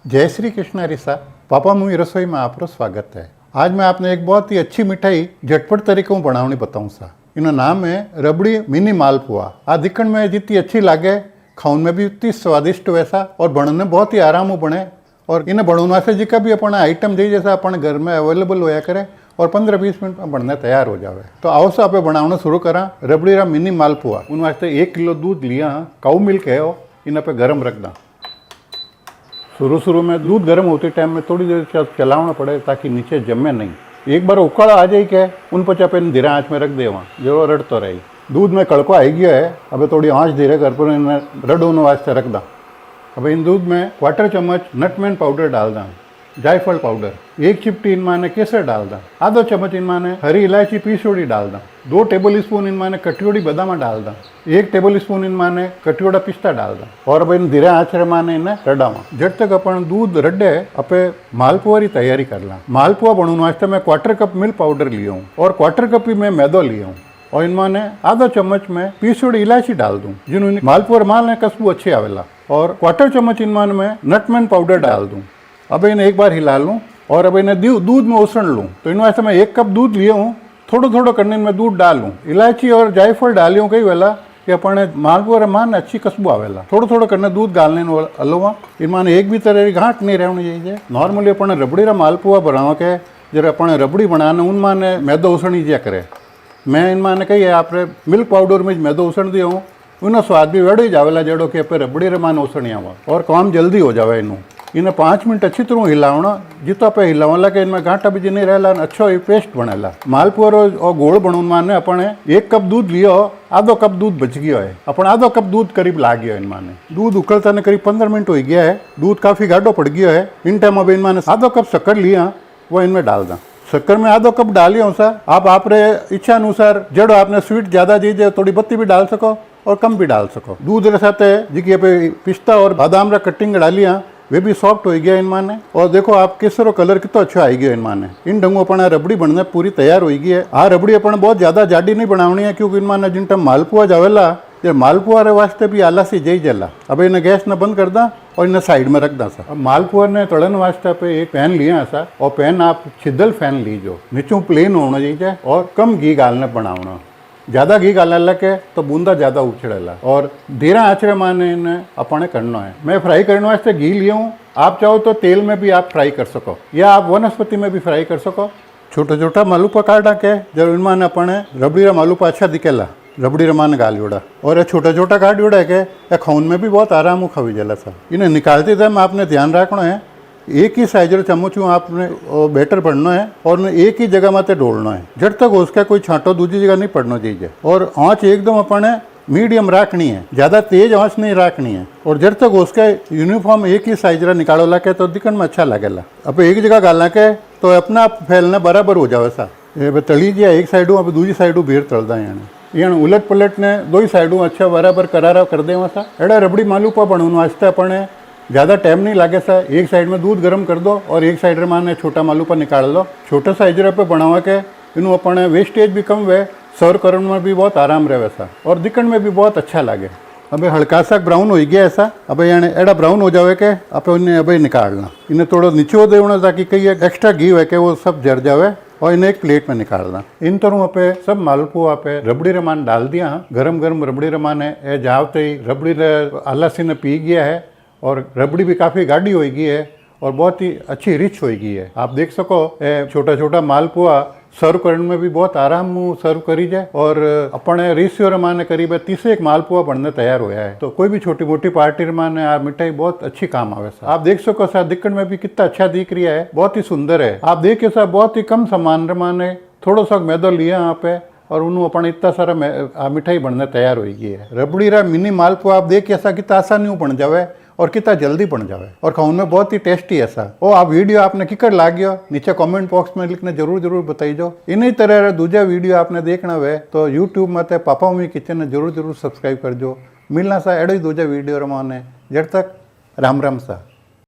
जय श्री कृष्ण रिसा, papa mummy रसोई में आपको स्वागत है। आज मैं आपने एक बहुत ही अच्छी मिठाई झटपट तरीके में बनावनी बताऊँ सा। इनका नाम है रबड़ी मिनी मालपुआ। आ दिखण में जितनी अच्छी लागे, खाने में भी उतनी स्वादिष्ट वैसा और बनने बहुत ही आराम बने। और इन्हें बनवा से जिका भी अपना आइटम दे जैसा अपन घर में अवेलेबल होया करे और 15-20 मिनट में बनने तैयार हो जाए। तो आओ सा आप बनाना शुरू करा रबड़ी रा मिनी मालपुआ। उन वास्ते 1 किलो दूध लिया, काऊ मिल्क है, इन्हें पे गर्म रख दा। शुरू में दूध गर्म होते टाइम में थोड़ी देर चलाना पड़े ताकि नीचे जमे नहीं। एक बार उकाड़ा आ जाए क्या उन पर चापे धीरे आँच में रख देवा, जो रड़तो रही। दूध में कड़को आई गया है, अब थोड़ी आँच धीरे कर पर रडोने वास्ते रख दा। अब इन दूध में 1/4 चम्मच नटमेग पाउडर डाल दा, जायफल पाउडर 1 चिपटी इनमाने केसर डाल दा, आधा चम्मच इनमाने हरी इलायची पीसोड़ी डाल दा, 2 टेबल स्पून इनमाने कटियोड़ी बादाम डाल दा, 1 टेबल स्पून इनमाने कटियोड़ा पिस्ता डाल दा। और अब इन धीरे आँच माने इन्हें रडावा। जब तक अपन दूध रडे अपे मालपुआ की तैयारी कर ला। मालपुआ बनने वास्ते मैं 1/4 कप मिल्क पाउडर लिया हूँ और 1/4 कप ही मैं मैदो लिया हूँ और इनमाने आधा चम्मच में पीसोड़ी इलायची डाल दूँ, जिन्होंने मालपुआ माल ने खुशबू अच्छी आवेला। और 1/4 चम्मच इनमाने मैं नटमेग पाउडर डाल दूँ। अब इन्हें एक बार हिला लूँ और अब इन्हें दूध में उसण लूँ। तो इन वास्ते मैं 1 कप दूध लिया हूँ, थोड़ा करने में दूध डाल लूँ। इलायची और जायफल डालियों कई वेला कि अपने मालपुआ मान अच्छी खुशबू आवेला। थोड़ा करने दूध डालने हलवा। इनमान एक भी तरह की गांठ नहीं रहनी चाहिए। नॉर्मली अपने रबड़ी रा मालपुआ बनावा के जरा अपने रबड़ी बनाने उन माने मैदो उसणी दिया करे। मैं इन माने कही है आपने मिल्क पाउडर में मैदो उसण दिया हूँ, उन्हें स्वाद भी वेड़ो ही जावेला जेड़ो कि पे रबड़ी रे मान उसणी आवा और काम जल्दी हो जावे। इन्हें 5 मिनट अच्छी तरह हिलावना, जितो पे हिलावला के इनमें गांठा भी नहीं रहला, अच्छो ये पेस्ट बनेला। मालपुआ और गोल बनने माने अपने 1 कप दूध लियो, आधो कप दूध बच गया है। अपन आधो कप दूध करीब ला गया इनमाने। दूध उकलता ने करीब 15 मिनट हो गया है। दूध काफ़ी गाढ़ो पड़ गया है। इन टाइम अब इनमाने आधो कप शक्कर लिया, वो इनमें डाल दा। शक्कर में आधो कप डालियो सा। आप आपरे इच्छा अनुसार जड़ो आपने स्वीट ज़्यादा दीजिए थोड़ी बत्ती भी डाल सको और कम भी डाल सको। दूध के साथ जी पे पिस्ता और बादाम रा कटिंग डालिया, वे भी सॉफ्ट हो गया इनमाने। और देखो आप केसर कलर कितना अच्छा आई गया इनमाने। इन ढंगों अपना रबड़ी बनने पूरी तैयार हो गई है। आ रबड़ी अपन बहुत ज़्यादा जाडी नहीं बनावनी है, क्योंकि इनमाने जिन टाइम मालपुआ जावेला जो मालपुआ रे वास्ते भी आला सी जई जला। अब इन्हें गैस न बंद कर दा और इन्हें साइड में रख दा सा। अब मालपुआ ने तड़न वास्ते पे एक पैन लिया ऐसा, और पैन आप छिदल फैन लीजो, नीचों प्लेन होना चाहिए और कम घी गालने बनावना। ज़्यादा घी गालने लगे तो बूंदा ज़्यादा उछड़ेला और धीरे आँचरे माने इन्हें अपने करना है। मैं फ्राई करने वास्ते घी लिया हूँ, आप चाहो तो तेल में भी आप फ्राई कर सको या आप वनस्पति में भी फ्राई कर सको। छोटा मालपुआ काटा के जब इनमाने अपने रबड़ी रा मालपुआ अच्छा दिखेला, रबड़ी रमान गाल जोड़ा और छोटा काट जोड़ा है कि खून में भी बहुत आराम हो खावी जला सा। इन्हें निकालते टाइम आपने ध्यान रखना है, एक ही साइज रो चम्मच आपने बैटर पड़ना है और एक ही जगह माते डोलना है। जब तक उसका कोई छांटो दूसरी जगह नहीं पड़ना चाहिए। और आँच एकदम अपने मीडियम रखनी है, ज़्यादा तेज आँच नहीं रखनी है। और जब तक उसका यूनिफॉर्म एक ही साइज रा निकालो ला के तो दिखने में अच्छा लगेला। अब एक जगह गालना के तो अपना फैलना बराबर हो जावे सा। ये तली दिया एक साइडू, अब दूसरी साइडू भीड़ तलदा यानी उलट पलट ने 2 साइडू अच्छा बराबर करारा कर देवा सा। एड़ा रबड़ी मालपुआ बनने वास्ते अपने ज़्यादा टाइम नहीं लगे सा। एक साइड में दूध गर्म कर दो और एक साइड माने छोटा मालपुआ निकाल लो। छोटा साइज पे बनावा के इनू अपने वेस्टेज भी कम वे, सर्व करने में भी बहुत आराम रहे वैसा और दिखने में भी बहुत अच्छा लगे। अब हल्का सा ब्राउन हो गया ऐसा। अब यानी एड़ा ब्राउन हो जावे के अब इन्हें अब निकालना, इन्हें थोड़ा नीचे देना ताकि कई एक्स्ट्रा घी है कि वो सब जर जावे और इन्हें एक प्लेट में निकालना। इन तरह पे सब मालपुआ पे रबड़ी रमान डाल दिया। गरम रबड़ी रमान है जावते ही रबड़ी आलासी ने पी गया है और रबड़ी भी काफ़ी गाढ़ी हो गई है और बहुत ही अच्छी रिच हो गई है। आप देख सको छोटा मालपुआ सर्व करने में भी बहुत आराम सर्व करी जाए और अपने रेशियो रमाने करीब 30 मालपुआ बनने तैयार होया है। तो कोई भी छोटी मोटी पार्टी रमाने आ मिठाई बहुत अच्छी काम आवे सा। आप देख सको सा दिखने में भी कितना अच्छा दिख रहा है, बहुत ही सुंदर है। आप देखिए सा बहुत ही कम सामान रमाने थोड़ा सा मैदो लिया यहाँ पे और उन्होंने अपने इतना सारा मिठाई बनने तैयार हो गई है। रबड़ी रा मिनी मालपुआ आप देखिए ऐसा कितना आसानी बन जावे और कितना जल्दी बन जावे और खाने में बहुत ही टेस्टी ऐसा। ओ आप वीडियो आपने किकर लाग्यो नीचे कमेंट बॉक्स में लिखने जरूर बताइजो। इन्हीं तरह दूजा वीडियो आपने देखना हुए तो यूट्यूब में पापा मम्मी किचन ने जरूर सब्सक्राइब करजो। मिलना सा एडो ही दूजा वीडियो रमाने। जब तक राम सा।